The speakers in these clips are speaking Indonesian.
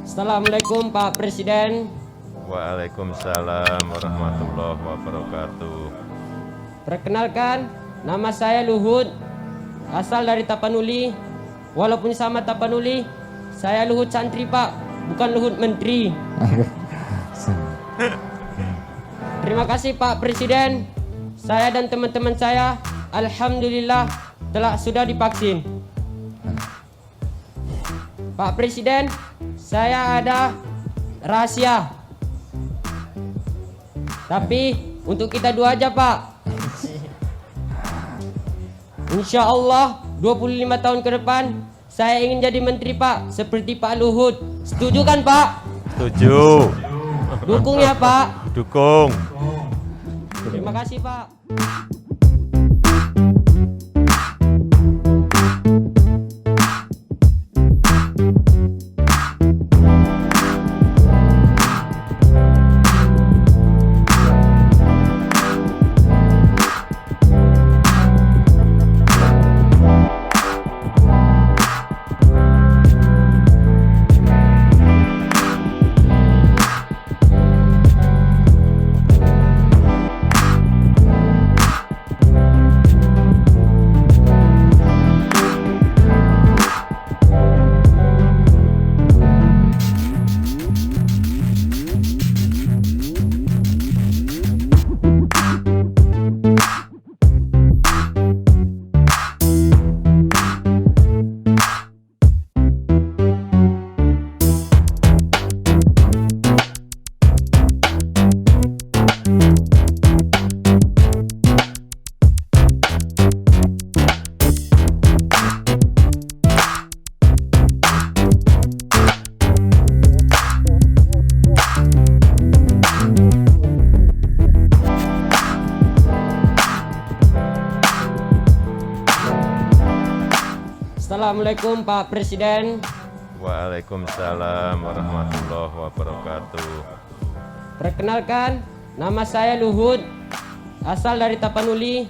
Assalamualaikum Pak Presiden. Waalaikumsalam warahmatullahi wabarakatuh. Perkenalkan, nama saya Luhut, asal dari Tapanuli. Walaupun sama Tapanuli, saya Luhut santri Pak, bukan Luhut menteri. Terima kasih Pak Presiden. Saya dan teman-teman saya, alhamdulillah sudah divaksin. Pak Presiden, saya ada rahasia. Tapi untuk kita dua aja Pak. Insya Allah 25 tahun ke depan saya ingin jadi menteri Pak, seperti Pak Luhut. Setuju kan Pak? Setuju. Dukung ya Pak. Dukung. Terima kasih Pak. Assalamualaikum Pak Presiden. Waalaikumsalam warahmatullahi wabarakatuh. Perkenalkan, nama saya Luhut, asal dari Tapanuli.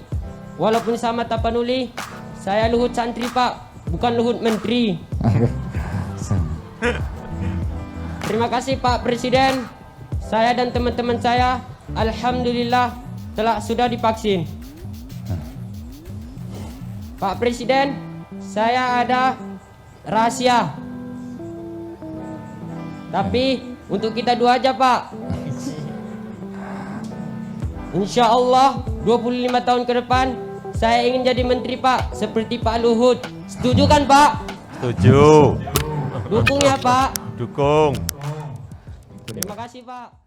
Walaupun sama Tapanuli, saya Luhut santri Pak, bukan Luhut menteri. Terima kasih Pak Presiden. Saya dan teman-teman saya, alhamdulillah sudah divaksin. Pak Presiden, saya ada rahasia. Tapi untuk kita dua aja Pak. Insya Allah 25 tahun ke depan saya ingin jadi menteri Pak, seperti Pak Luhut. Setuju kan Pak? Setuju. Dukung ya Pak. Dukung. Terima kasih Pak.